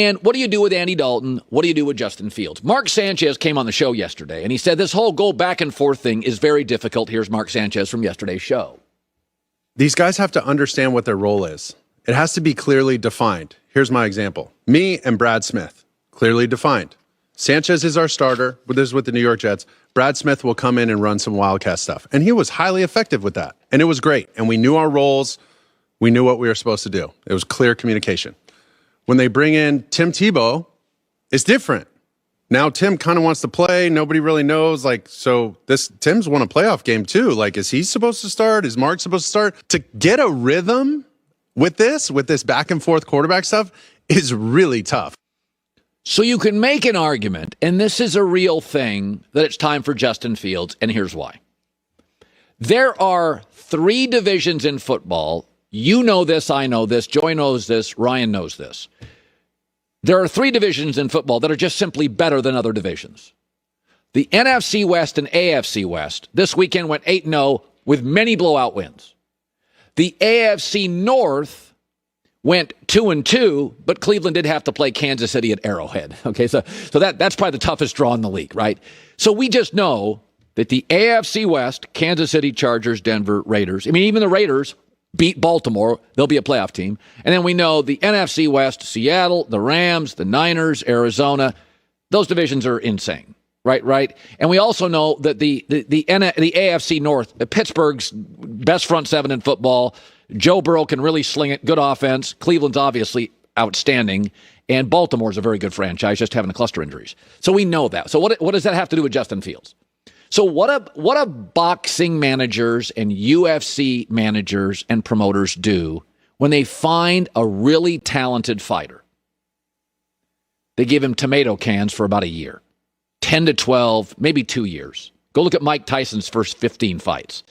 And what do you do with Andy Dalton? What do you do with Justin Fields? Mark Sanchez came on the show yesterday, and he said this whole go back and forth thing is very difficult. Here's Mark Sanchez from yesterday's show. These guys have to understand what their role is. It has to be clearly defined. Here's my example. Me and Brad Smith, clearly defined. Sanchez is our starter, but this is with the New York Jets. Brad Smith will come in and run some Wildcat stuff. And he was highly effective with that. And it was great. And we knew our roles. We knew what we were supposed to do. It was clear communication. When they bring in Tim Tebow, it's different. Now Tim kind of wants to play. Nobody really knows. Tim's won a playoff game too. Is he supposed to start? Is Mark supposed to start? To get a rhythm with this back and forth quarterback stuff is really tough. So you can make an argument, and this is a real thing, that it's time for Justin Fields, and here's why. There are 3 divisions in football. You know this, I know this, Joy knows this, Ryan knows this. There are 3 divisions in football that are just simply better than other divisions. The NFC West and AFC West this weekend went 8-0 with many blowout wins. The AFC North went 2-2, but Cleveland did have to play Kansas City at Arrowhead. Okay, so that's probably the toughest draw in the league, right? So we just know that the AFC West, Kansas City, Chargers, Denver, Raiders, even the Raiders beat Baltimore, they'll be a playoff team. And then we know the NFC West, Seattle, the Rams, the Niners, Arizona, those divisions are insane, right? And we also know that the AFC North, Pittsburgh's best front 7 in football, Joe Burrow can really sling it, good offense. Cleveland's obviously outstanding, and Baltimore's a very good franchise, just having the cluster injuries. So we know that. So what does that have to do with Justin Fields? So what do boxing managers and UFC managers and promoters do when they find a really talented fighter? They give him tomato cans for about a year, 10 to 12, maybe 2 years. Go look at Mike Tyson's first 15 fights.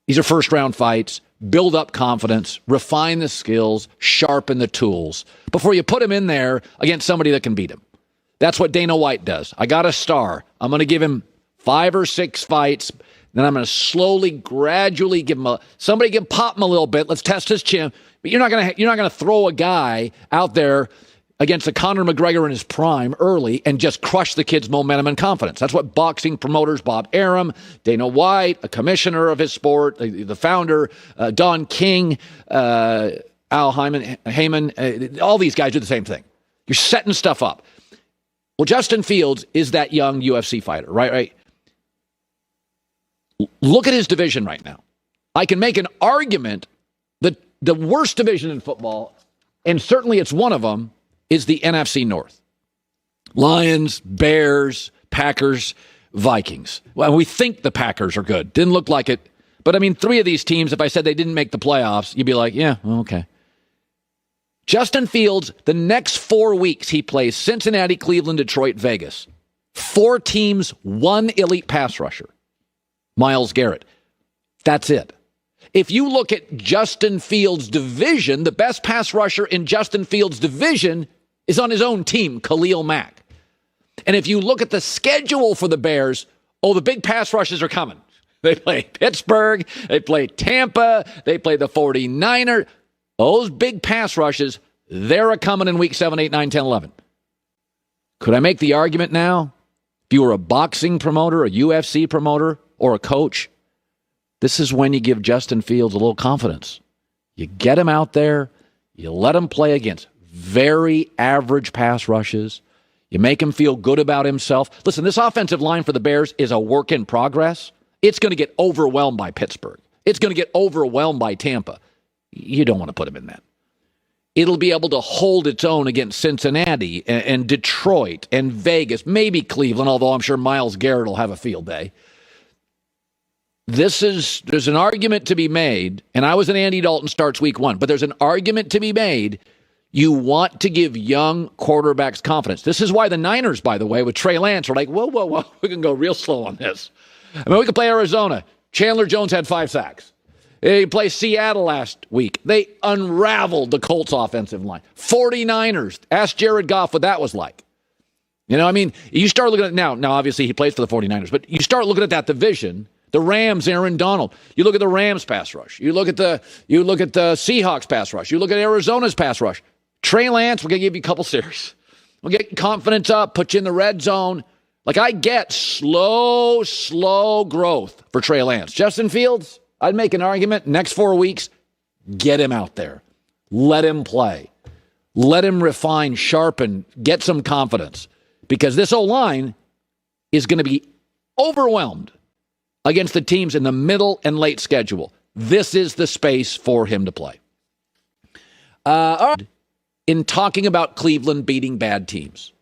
These are first-round fights. Build up confidence, refine the skills, sharpen the tools before you put him in there against somebody that can beat him. That's what Dana White does. I got a star. I'm going to give him 5 or 6 fights. Then I'm going to slowly, gradually give him somebody can pop him a little bit. Let's test his chin. But you're not going to throw a guy out there against a Conor McGregor in his prime early and just crush the kid's momentum and confidence. That's what boxing promoters, Bob Arum, Dana White, a commissioner of his sport, the founder, Don King, Al Heyman, all these guys do the same thing. You're setting stuff up. Well, Justin Fields is that young UFC fighter, right? Look at his division right now. I can make an argument that the worst division in football, and certainly it's one of them, is the NFC North. Lions, Bears, Packers, Vikings. Well, we think the Packers are good. Didn't look like it. But 3 of these teams, if I said they didn't make the playoffs, you'd be like, yeah, okay. Justin Fields, the next 4 weeks, he plays Cincinnati, Cleveland, Detroit, Vegas. 4 teams, 1 elite pass rusher. Myles Garrett. That's it. If you look at Justin Fields' division, the best pass rusher in Justin Fields' division is on his own team, Khalil Mack. And if you look at the schedule for the Bears, the big pass rushes are coming. They play Pittsburgh, they play Tampa, they play the 49ers. Those big pass rushes, they're coming in week 7, 8, 9, 10, 11. Could I make the argument now? If you were a boxing promoter, a UFC promoter, or a coach, this is when you give Justin Fields a little confidence. You get him out there, you let him play against very average pass rushes, you make him feel good about himself. Listen, this offensive line for the Bears is a work in progress. It's going to get overwhelmed by Pittsburgh. It's going to get overwhelmed by Tampa. You don't want to put him in that. It'll be able to hold its own against Cincinnati and Detroit and Vegas, maybe Cleveland, although I'm sure Myles Garrett will have a field day. There's an argument to be made, and I was an Andy Dalton starts week 1, but there's an argument to be made. You want to give young quarterbacks confidence. This is why the Niners, by the way, with Trey Lance, are like, whoa, we can go real slow on this. We can play Arizona. Chandler Jones had 5 sacks. They played Seattle last week. They unraveled the Colts offensive line. 49ers. Ask Jared Goff what that was like. You start looking at it now. Now, obviously, he plays for the 49ers, but you start looking at that division. The Rams, Aaron Donald. You look at the Rams pass rush. You look at the Seahawks pass rush. You look at Arizona's pass rush. Trey Lance, we're going to give you a couple series. We'll get confidence up, put you in the red zone. Like, I get slow growth for Trey Lance. Justin Fields, I'd make an argument, next 4 weeks, get him out there. Let him play. Let him refine, sharpen, get some confidence. Because this O-line is going to be overwhelmed against the teams in the middle and late schedule. This is the space for him to play. In talking about Cleveland beating bad teams,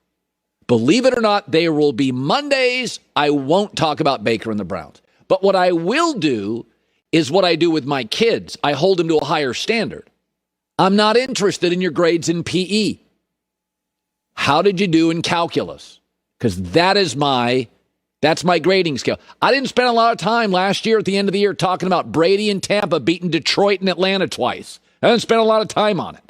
believe it or not, there will be Mondays I won't talk about Baker and the Browns. But what I will do is what I do with my kids. I hold them to a higher standard. I'm not interested in your grades in PE. How did you do in calculus? Because that's my grading scale. I didn't spend a lot of time last year at the end of the year talking about Brady and Tampa beating Detroit and Atlanta twice. I didn't spend a lot of time on it.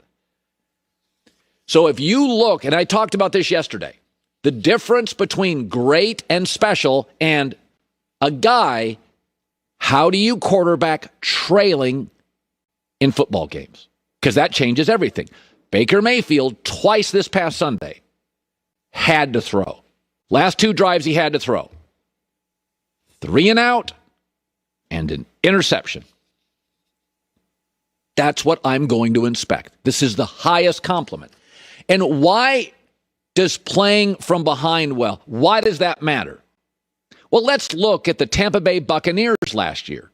So if you look, and I talked about this yesterday, the difference between great and special and a guy, how do you quarterback trailing in football games? Because that changes everything. Baker Mayfield, twice this past Sunday, had to throw. Last 2 drives he had to throw. 3 and out and an interception. That's what I'm going to inspect. This is the highest compliment. And why does playing from behind well, why does that matter? Well, let's look at the Tampa Bay Buccaneers last year.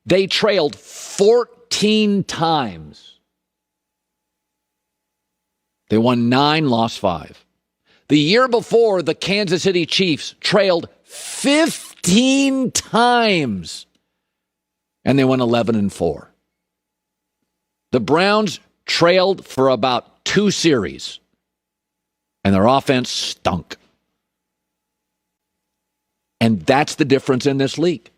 They trailed 14 times. They won 9, lost 5. The year before, the Kansas City Chiefs trailed 15 times, and they won 11-4. The Browns trailed for about 2 series, and their offense stunk. And that's the difference in this league.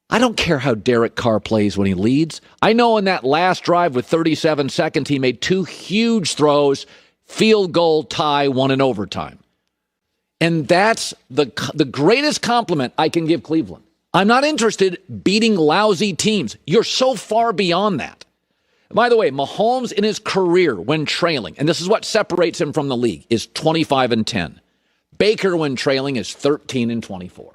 I don't care how Derek Carr plays when he leads. I know in that last drive with 37 seconds, he made 2 huge throws, field goal, tie, 1 in overtime. And that's the greatest compliment I can give Cleveland. I'm not interested beating lousy teams. You're so far beyond that. By the way, Mahomes in his career when trailing, and this is what separates him from the league, is 25-10. Baker when trailing is 13-24.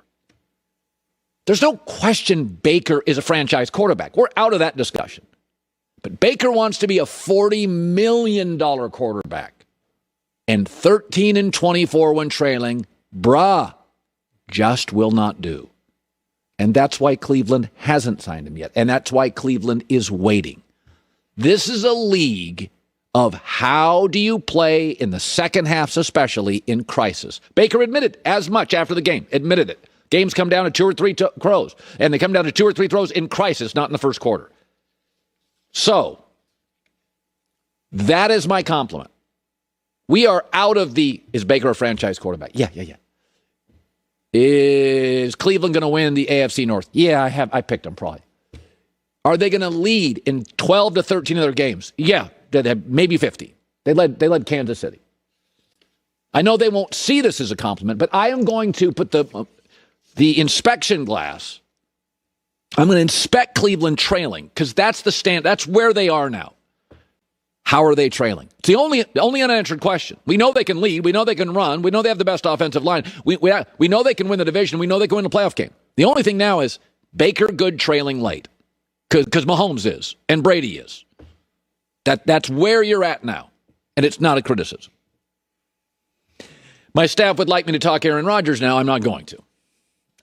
There's no question Baker is a franchise quarterback. We're out of that discussion. But Baker wants to be a $40 million quarterback. And 13-24 when trailing, just will not do. And that's why Cleveland hasn't signed him yet. And that's why Cleveland is waiting. This is a league of how do you play in the second halves, especially in crisis. Baker admitted as much after the game, admitted it. Games come down to 2 or 3 throws, and they come down to 2 or 3 throws in crisis, not in the first quarter. So, that is my compliment. We are out of is Baker a franchise quarterback? Yeah. Is Cleveland going to win the AFC North? Yeah, I picked them probably. Are they going to lead in 12 to 13 of their games? Yeah, maybe 50. They led Kansas City. I know they won't see this as a compliment, but I am going to put the inspection glass. I'm going to inspect Cleveland trailing because that's that's where they are now. How are they trailing? It's the only unanswered question. We know they can lead. We know they can run. We know they have the best offensive line. We know they can win the division. We know they can win the playoff game. The only thing now is Baker good trailing late because Mahomes is and Brady is. That's where you're at now, and it's not a criticism. My staff would like me to talk Aaron Rodgers now. I'm not going to.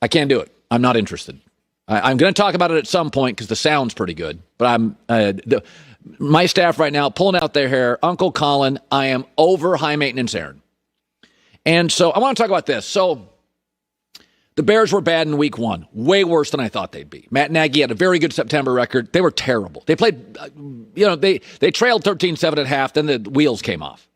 I can't do it. I'm not interested. I'm going to talk about it at some point because the sound's pretty good, but my staff right now pulling out their hair. Uncle Colin, I am over high maintenance Aaron. And so I want to talk about this. So the Bears were bad in week 1, way worse than I thought they'd be. Matt Nagy had a very good September record. They were terrible. They played, they trailed 13-7 at half. Then the wheels came off.